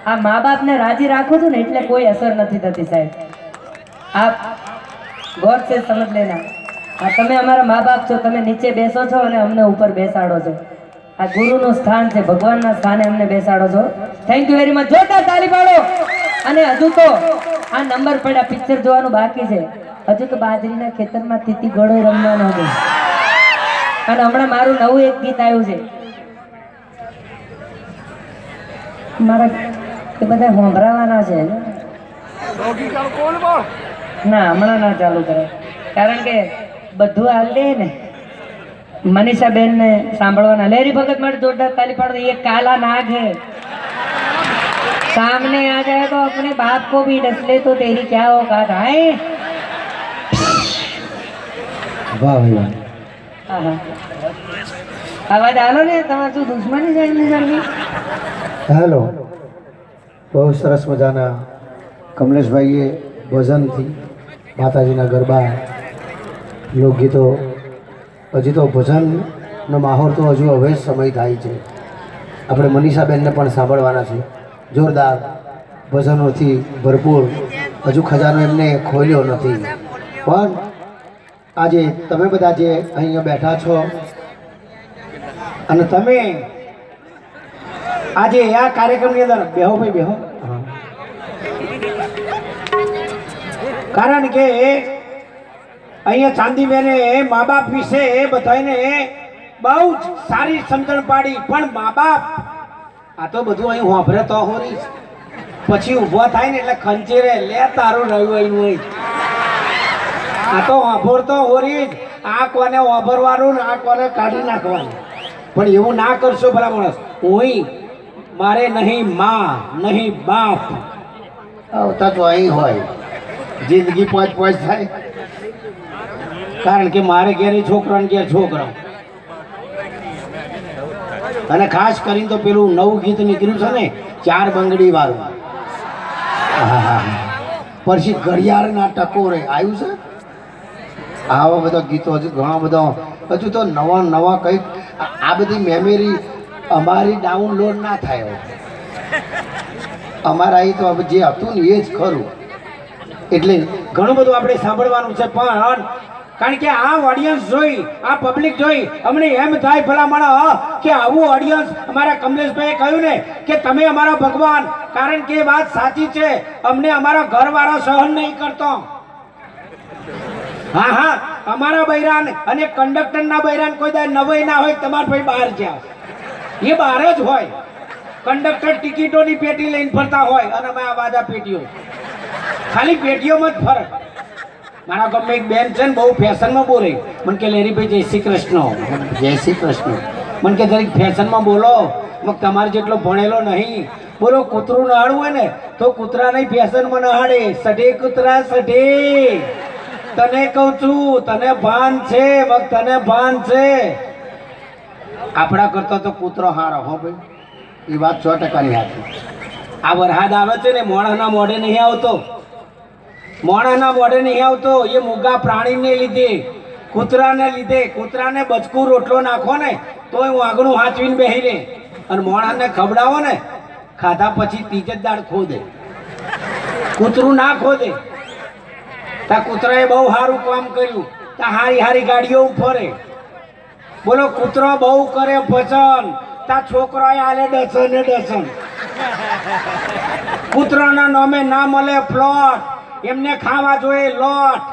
આ મા બાપને રાજી રાખો છો ને એટલે કોઈ અસર નથી થતી સાહેબ. આપ ગોર से समझ लेना. આ તમે અમારા મા બાપ છો, તમે નીચે બેસો છો અને અમને ઉપર બેસાડો છો. આ ગુરુનું સ્થાન છે, ભગવાનના સ્થાને અમને બેસાડો છો. Thank you very much. જોરદાર તાળી પાડો. અને હજુ તો આ નંબર પડ્યા, પિક્ચર જોવાનું બાકી છે. હજુ તો બાજરીના ખેતરમાં તીતી ગોળો રમવાનો છે. અને હમણાં મારું નવું એક ગીત આવ્યું છે. મારા એ બધા સાંભળવાના છે. ના, હમણાં ના ચાલુ કરે, કારણ કે બધું હાલ દે ને. મનીષાબેન ને સાંભળવાના. લેરી ભગત માટે જોરદાર તાલી પાડો. ये काला नाग है, सामने आ जाए तो अपने बाप को भी डस ले तो तेरी क्या औकात है. વાહ ભાઈ વાહ. અવાજ આલો ને, તમારે શું દુશ્મની છે એમની સાથે? હેલો, બહુ સરસ મજાના કમલેશભાઈએ ભજનથી માતાજીના ગરબા લોકગીતો, હજી તો ભજનનો માહોલ તો હજુ હવે જ સમય થાય છે. આપણે મનીષાબેનને પણ સાંભળવાના છે. જોરદાર ભજનોથી ભરપૂર. હજુ ખજાનો એમને ખોલ્યો નથી, પણ આજે તમે બધા જે અહીંયા બેઠા છો અને તમે આજે આ કાર્યક્રમની અંદર બેહો ભાઈ બેહો. કારણ કે અહીંયા ચાંદીબેને મા બાપ વિશે બધાને બહુ જ સારી સમજણ પાડી. પણ મા બાપ આ તો બધું અહીં વાપરે તો હોરી, પછી ઊભો થાય ને એટલે ખંચેરે લે તારું રહ્યું અહીંનું હોય. આ તો વાપરતો હોરી જ. આ કોને વાપરવાનું ને આ કોને કાઢી નાખવાનું. પણ એવું ના કરશો ભલા માણસ. હું મારે નહીં માં નહીં બાપ આવતા તો અહીં હોય. જિંદગી પોચ પોચ થાય, કારણ કે મારે ઘેર છોકરા ઘેર છોકરા. અને ખાસ કરીને તો પેલું નવું ગીત નીકળ્યું છે ને, 4 બંગડી વાળું. પછી ઘડિયાળના ટકોરે આવ્યું છે. આવા બધા ગીતો હજુ ઘણા બધા, હજુ તો નવા નવા કંઈક. આ બધી મેમરી અમારી ડાઉનલોડ ના થાય. અમારા અહીં તો જે હતું ને એ જ ખરું. એટલે ઘણું બધું આપણે સાંભળવાનું છે. પણ કારણ કે આ ઓડિયન્સ જોઈ, આ પબ્લિક જોઈ અમને એમ થાય ભલામણ કે આવું ઓડિયન્સ અમારા કમલેશભાઈએ કહ્યું ને કે તમે અમારા ભગવાન. કારણ કે વાત સાચી છે, અમને અમારા ઘરવાળા સહન નહીં કરતો. હા હા, અમારા બૈરાન અને કંડક્ટરના બૈરાન કોઈ દા નવાઈ ના હોય. તમારા ભાઈ બહાર ગયા, એ બહાર જ હોય. કંડક્ટર ટિકિટોની પેટી લઈને ફરતા હોય અને અમે આ બાજા પેટીઓ, ખાલી પેટીઓમાં જ ફરક. મારા ગામમાં એક બેન છે ને, બહુ ફેશનમાં બોલે. મને કે લેરીભાઈ જય શ્રી કૃષ્ણ. જય શ્રી કૃષ્ણ. મને કે જરીક ફેશનમાં બોલો. મગ તમારે જેટલો ભણેલો નહીં. બોલો, કૂતરું નહાડવું હોય ને તો કૂતરા નહીં ફેશનમાં નહાડે. સઢે કૂતરા સઢે. તને કહું છું, તને ભાન છે? મગ તને ભાન છે? આપણા કરતા તો કૂતરો હારો. હો ભાઈ, એ વાત 100% હાચી. આ વરસાદ આવે છે ને, મોણાના મોઢે નહીં આવતો. મોણાના મોઢે નહીં આવતો. એ મૂગા પ્રાણીને લીધે, કૂતરાને લીધે. કૂતરાને બચકું રોટલો નાખો ને તો હું આગળનું હાચવીને બેહી રહે. અને મોણાને ખવડાવો ને, ખાધા પછી ત્રીજે દાડ ખોદે. કૂતરું ના ખોદે. તા કૂતરાએ બહુ સારું કામ કર્યું. તા હારી હારી ગાડીઓ ફરે. બોલો, કૂતરો બહુ કરે ભજન. તા છોકરાએ આલે ડસન ડસન. કૂતરાના નામે ના મળે પ્લોટ, એમને ખાવા જોઈએ લોટ.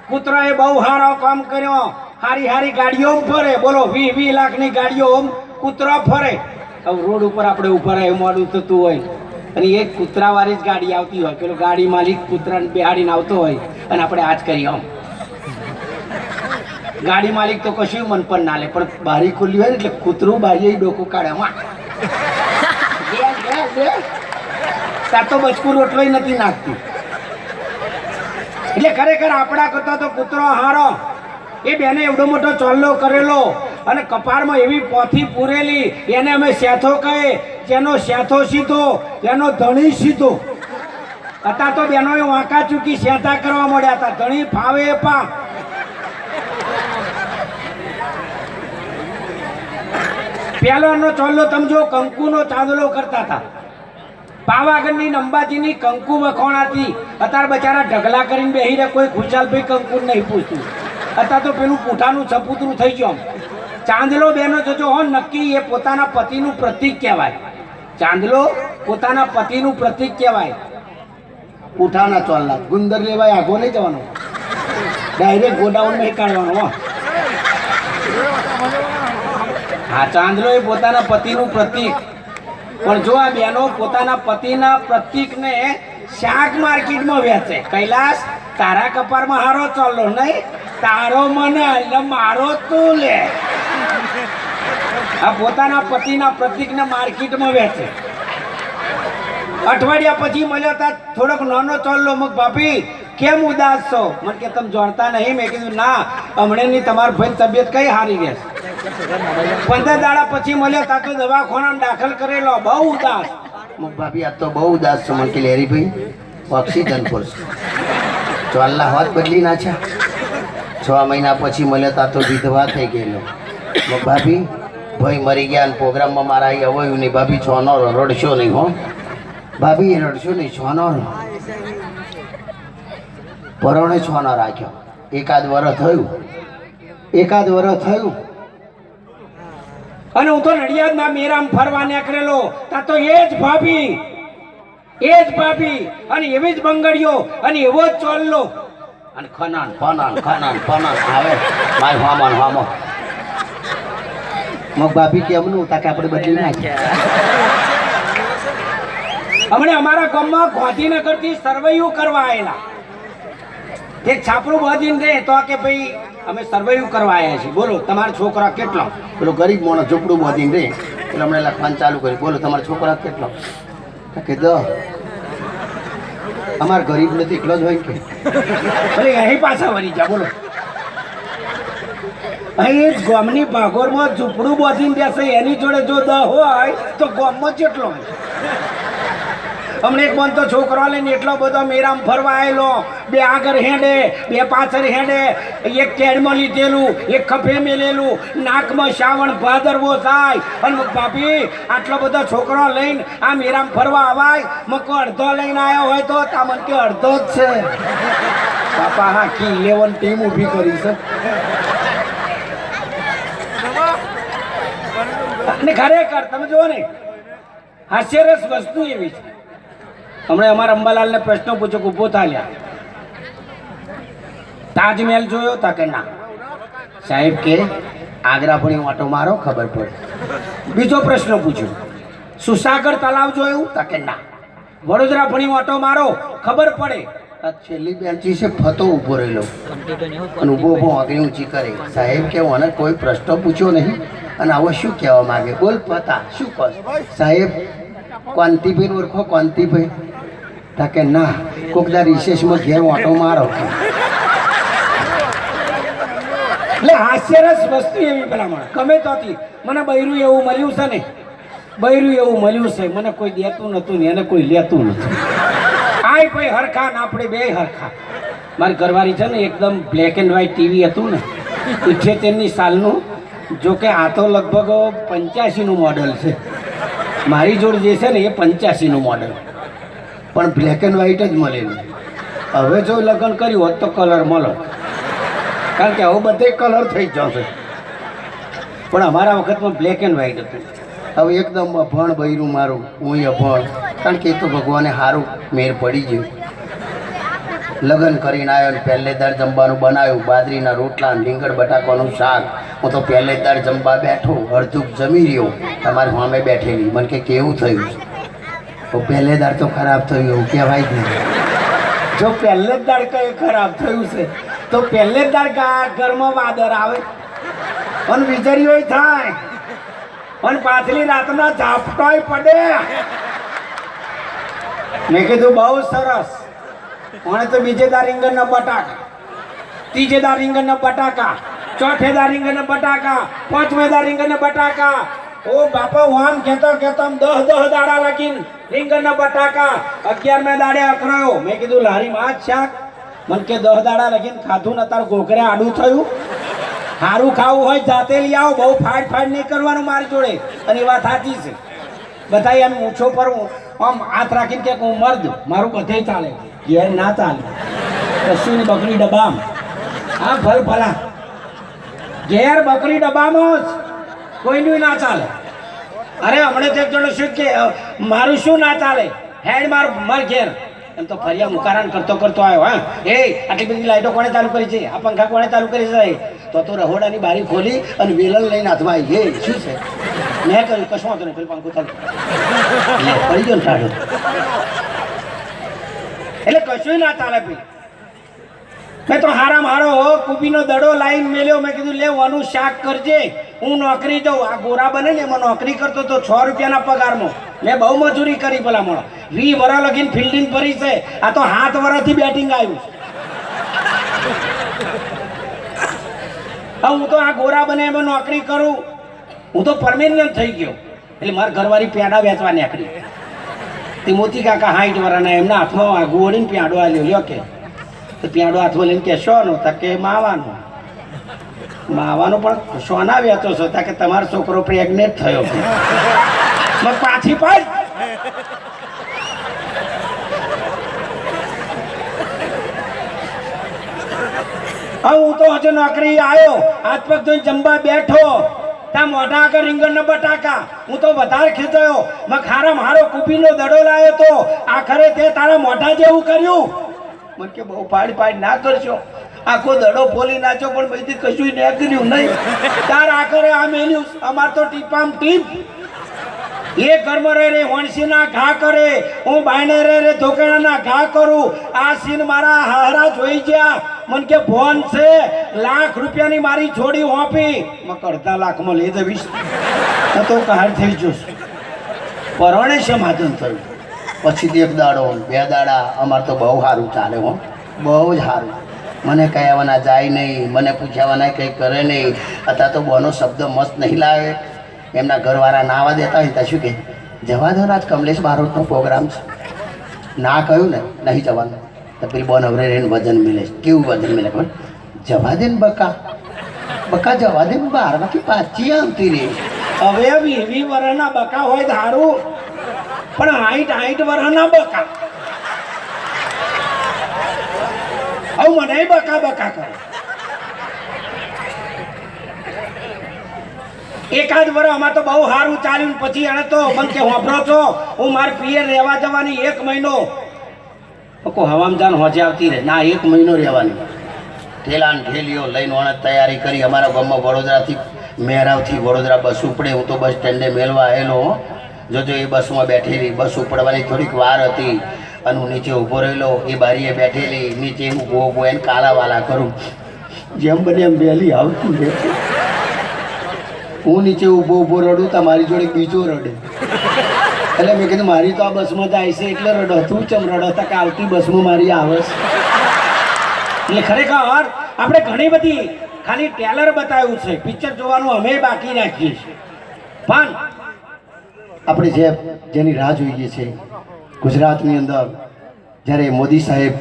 કૂતરાએ બહુ સારો કામ કર્યો. હારી હારી ગાડીઓ ફરે. બોલો, 20-20 લાખની ગાડીઓ કૂતરો ફરે. હવે રોડ ઉપર આપણે ઉભા રહે મોડું થતું હોય અને એક કૂતરાવાળી જ ગાડી આવતી હોય. પેલો ગાડી માલિક કૂતરાને બેહાડીને આવતો હોય અને આપણે આજ કરીએ આમ. ગાડી માલિક તો કશું મન પર ના લે, પણ બારી ખુલ્લી હોય ને એટલે કૂતરું બારીએ ડોકું કાઢે. ત્યાં તો બચકું રોટલો નથી નાખતી. એટલે ખરેખર આપણા કરતા તો કૂતરો હારો. એ બેને એવડો મોટો ચોલ્લો કરેલો અને કપાળમાં એવી પોથી પૂરેલી, એને અમે શેથો કહે. જેનો શેથો સીધો એનો ધણી સીધો. અત્યારે તો બેનો વાંકા ચૂકી શેથા કરવા મળ્યા હતા. ધણી ફાવે પા. પહેલાનો ચોલ્લો તમે જો કંકુનો ચાંદલો કરતા હતા. પાવાગઢની ને અંબાજીની કંકુ વખોણાથી અત્યારે બચારા ઢગલા કરીને બેહી રહે, કોઈ ખુશાલભાઈ કંકુ નહીં પૂછતું. અત્યારે તો પેલું પૂઠાનું સપૂતરું થઈ ગયું. ચાંદલો બેનો જોજો હો, નક્કી એ પોતાના પતિનું પ્રતીક કહેવાય. ચાંદલો પોતાના પતિનું પ્રતીક કહેવાય. પૂઠાના ચોલ્લા ગુંદર લેવાય, આગો નહીં જવાનો, ડાયરેક્ટ ગોડાઉન નહીં કાઢવાનો. હો હા, ચાંદલો એ પોતાના પતિનું પ્રતીક. પણ જો આ બેનો પોતાના પતિના પ્રતીકને શાક માર્કેટમાં વેચે. કૈલાસ, તારા કપારમાં હારો ચાલો નહીં, તારો મને એટલે મારો તું લે. આ પોતાના પતિના પ્રતીકને માર્કેટમાં વેચે. અઠવાડિયા પછી મળ્યો તા થોડોક નાનો ચાલો, મગ ભાભી કેમ ઉદાસ છો? મને કે તમે જોડતા નહીં. મેં કીધું ના, હમણાંની તમારા ભાઈ તબિયત કઈ હારી રહેશે. 15 દાડા પછી મળ્યો તા તો દવાખાનામાં દાખલ કરેલો, બહુ ઉદાસ. મગ ભાભી આ તો બહુ ઉદાસ છો. મને કે લેરી ભાઈ ઓક્સિજન ફોર્સ ચોલ્લા હોત બદલી નાખ્યા. 6 મહિના પછી મળ્યો તા તો વિધવા થઈ ગયેલો. મગ ભાભી ભાઈ મરી ગયા અને પ્રોગ્રામમાં મારા અહીં અવયું નહીં. ભાભી છોનો રડશો નહીં. હો ભાભી રડશો નહીં, છોનો પરોણે છોનો રાખ્યો. એકાદ વર્ષ થયું અને હું તો નડિયાદના મેરામ ફરવા નીકળેલો તા તો એ જ ભાભી અને એવી જ બંગડીઓ અને એવો જ ચોલ્લો અને ખનાન આવે માય હામો મગ ભાભી કેમનું તાકે આપણે બદલી નાખ્યા. હમણાં અમારા ગામમાં ગાંધીનગરથી સર્વેયુ કરવા આવેલા. એક છાપરું બાંધીને દે તો કે ભાઈ અમે સર્વેયુ કરવા આવ્યા છીએ, બોલો તમારા છોકરા કેટલો? પેલો ગરીબ માણસ ઝૂંપડું બાંધીને રે એટલે હમણાં લખવાનું ચાલુ કર્યું. બોલો તમારા છોકરા કેટલો? કે 10. અમારા ગરીબ નથી એટલો જ હોય કે ભલે અહીં પાછા વળી જા. બોલો અહીં ગામની ભાગોરમાં ઝૂંપડું બાંધીને બેસે એની જોડે જો 10 હોય તો ગામમાં કેટલો હોય? હમણાં એક બંધ તો છોકરો લઈને એટલો બધો મેરામ ફરવા આવેલો. 2 આગળ હેડે, 2 પાછળ હેડે, એક કેડમાં લીધેલું, એક ખભે મેલેલું, નાકમાં શ્રાવણ ભાદરવો થાય. અને ભાભી આટલો બધો છોકરો લઈને આ મેરામ ફરવા આવાય? મકો અડધો લઈને આવ્યો હોય તો તામન કે અડધો જ છે. બાપા હા કી 11 ટીમ ઊભી કરી છે. અને ખરેખર તમે જુઓ ને, હાસ્યરસ વસ્તુ એવી છે. હમણાં અમારા અંબાલાલને પ્રશ્ન પૂછો કે ઊભો થાલ્યા, તાજમહેલ જોયો? તા કે ના. સાહેબ કે આગ્રા પણ ઓટો મારો ખબર પડે. બીજો પ્રશ્ન પૂછ્યો, સુસાગર તલાવ જોયું? તા કે ના. વડોદરા ભણી ઓટો મારો ખબર પડે. આ છેલ્લી બેન્ચી છે ફતો ઊભો રહેલો અને ઊભો આગળ ઊંચી કરે. સાહેબ કે મને કોઈ પ્રશ્ન પૂછ્યો નહીં અને આવો શું કહેવા માંગે? બોલ પતા શું કહો? સાહેબ કોંતીભાઈ ઓળખો? કોંતીભાઈ? તા કે ના, કોકદા રિસેસમાં ઘેર ઓટો મારો. એટલે હાસ્યરસ વસ્તુ એવી પેલા ગમે તોથી મને બૈરું એવું મળ્યું છે ને, મને કોઈ દેતું નતું ને એને કોઈ લેતું નથી. આય ભાઈ હરખા ને આપણે બે હરખા. મારી ઘરવાળી છે ને એકદમ બ્લેક એન્ડ વ્હાઈટ ટીવી હતું ને 78ની સાલનું. જો કે આ તો લગભગ 85નું મોડલ છે. મારી જોડ જે છે ને એ 85નું મોડલ, પણ બ્લેક એન્ડ વ્હાઈટ જ મળેલું. હવે જો લગ્ન કર્યું હોત તો કલર મળો, કારણ કે હવે બધે કલર થઈ જ જશે. પણ અમારા વખતમાં બ્લેક એન્ડ વ્હાઈટ હતું. હવે એકદમ અભણ બૈરું મારું, હું અભણ. કારણ કે એ તો ભગવાને સારું મેર પડી ગયું. લગ્ન કરીને આવ્યો ને પહેલે દાડ જમવાનું બનાવ્યું, બાજરીના રોટલા, રીંગણ બટાકાનું શાક. હું તો પહેલે દાડ જમવા બેઠો, અડધું જમી રહ્યો, તમારી સામે બેઠેલી. મને કે કેવું થયું? તો પહેલે દાડ તો ખરાબ થયું એવું કહેવાય જ નહીં. જો પહેલે જ દાડ કઈ ખરાબ થયું છે તો પહેલે જ દાડ ઘરમાં વાદર આવે અને વીજળીઓ થાય અને પાછલી રાતના ઝાપટોય પડે. મેં કીધું બહુ સરસ. મને તો બીજેદાર રીંગણના બટાકા, ત્રીજેદાર રીંગણના બટાકા, ચોથેદાર રીંગણના બટાકા, પાંચમેદાર રીંગણના બટાકા. ઓ બાપા હું આમ કહેતો 10 દાડા લાગીને રીંગણના બટાકા, 11મે દાડે અકરાયો. મેં કીધું લારી માં શાક. મને કે 10 દાડા લાગીને ખાધું ને તારું ગોખરે આડું થયું. સારું ખાવું હોય જાતે લઈ આવો, બહુ ફાડ નહીં કરવાનું મારી જોડે. અને એ વાત સાચી છે. બધા એમ ઊંચો પર આમ હાથ રાખીને કે હું મર્દ મારું બધે ચાલે ઘેર ના ચાલે કશું ને બકરી ડબ્બામ હા ભલ ભલા ઘેર બકરી ડબ્બામાં જ કોઈનું ના ચાલે અરે હમણાં તો એક જણો શું કે મારું શું ના ચાલે હેડ માર ઘેર એમ તો ફરિયા મુકારાન કરતો આવ્યો હા એ આટલી બધી લાઈટો કોણે ચાલુ કરી છે આ પંખા કોણે ચાલુ કરી છે તો રહોડાની બારી ખોલી અને વેલણ લઈને હાથમાં આવી એ શું છે મેં કર્યું કશું વાંધો નહીં પેલું પંખું ચાલુ પડી ગયો ને ટાઢો એટલે કશું ના ચાલે ભાઈ મેં તો હારો કુબીનો દડો લાઈન મેલ્યો મેં કીધું લે વાનું શાક કરજે હું નોકરી જાઉં આ ગોરા બને ને એમાં નોકરી કરતો તો 6 રૂપિયાના પગારમાં મેં બહુ મજૂરી કરી પેલા મળો 20 વર્ષ લગીને ફિલ્ડિંગ કરી છે આ તો 7 વર્ષથી બેટિંગ આવ્યું હવે હું તો આ ગોરા બને એમાં નોકરી કરું હું તો પરમેનન્ટ થઈ ગયો એટલે મારા ઘરવાળી પેડા વેચવા નીકળી તે મોતી કાકા 60 વર્ષના એમના હાથમાં આગુ ઓળીને પેડો આલ્યો લ્યો કે તો પેડો હાથમાં લઈને કે શોનો તા કે માવાનો પણ સોના વેચો છો તા કે તમારો છોકરો પ્રેગ્નેન્ટ થયો મગ પાછી પાડ હું તો હજુ નોકરી આવ્યો હાથ પગ ધોઈને જમવા બેઠો ત્યાં મોઢા આગળ રીંગણના બટાકા હું તો વધારે ખેંચાયો મેં ખારા મારો કુપીનો દડો લાવ્યો તો આખરે તે તારા મોઢા જેવું કર્યું મને કે બહુ પાડ ના કરશો આખો દડો ફોલી નાખ્યો પણ પછી કશું નીકળ્યું નહીં તાર આખરે આ મેલ્યું અમાર તો ટીપામ ટીપ એ ઘરમાં રહે વણસીના ઘા કરે હું બાયણે રહે ધોકાણાના ઘા કરું આ સીન મારા હારા જોઈ ગયા મને કે ફોન છે લાખ રૂપિયાની મારી છોડી હોપી મેં અડધા લાખમાં લઈ દેવીશ તો કહાર થઈ જશ પરણે સમાધાન થયું પછી એક દાડો 2 દાડા અમાર તો બહુ સારું ચાલે હો બહુ જ સારું મને કહેવાના જાય નહીં મને પૂછાવાના કંઈ કરે નહીં અત્યારે તો બોનો શબ્દ મસ્ત નહીં લાવે એમના ઘરવાળા ના આવવા દેતા હોય ત્યાં શું કે જવા દો આજ કમલેશ બારોટનો પ્રોગ્રામ છે ના કહ્યું ને નહીં જવાનું તો પેલી બોન હવે રહીને વજન મિલે કેવું વજન મિલે પણ જવા દે ને બકા જવા દે બહારમાંથી પાછી આવતી રહી હવે 20 વર્ષના બકા હોય ધારું પણ 60 વર્ષના બકા હવે મને બકા કરે એકાદ વર્ષ અમાર તો બહુ સારું ચાલ્યું પછી એને તો મને કે હોભરો છો હું મારા પિયર રહેવા જવાની 1 મહિનો હવામ જાન હોજે આવતી રહે ના 1 મહિનો રહેવાની ઠેલાન ઠેલીઓ લઈને ઓણે તૈયારી કરી અમારા ગામમાં વડોદરાથી મેરાવથી વડોદરા બસ ઉપડે હું તો બસ સ્ટેન્ડે મેળવા આવેલો જોજો એ બસમાં બેઠેલી બસ ઉપડવાની થોડીક વાર હતી અને હું નીચે ઊભો રહેલો એ બારીએ બેઠેલી નીચે ઊભો એને કાલાવાલા કરું જેમ બને એમ વહેલી આવતી રહે હું નીચે ઊભો રડું તો મારી જોડે બીજો રડે એટલે મેં કીધું મારી તો આ બસમાં જાય છે એટલે રડો તું ચમ રડો તા કે આવતી બસમાં મારી આવે છે એટલે ખરેખર આપણે ઘણી બધી ખાલી ટ્રેલર બતાવ્યું છે પિક્ચર જોવાનું અમે બાકી રાખીએ છીએ પણ આપણે જેની રાહ જોઈએ છે ગુજરાતની અંદર જ્યારે મોદી સાહેબ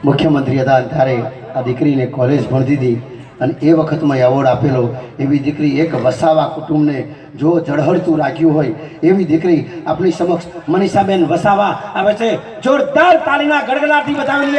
મુખ્યમંત્રી હતા ત્યારે આ દીકરીને કોલેજ ભણતી હતી અને એ વખતમાં એવોર્ડ આપેલો એવી દીકરી એક વસાવા કુટુંબને જો ઝળહળતું રાખ્યું હોય એવી દીકરી આપણી સમક્ષ મનીષાબેન વસાવા આવે છે જોરદાર તાળીના ગડગડાટથી બતાવી લઈએ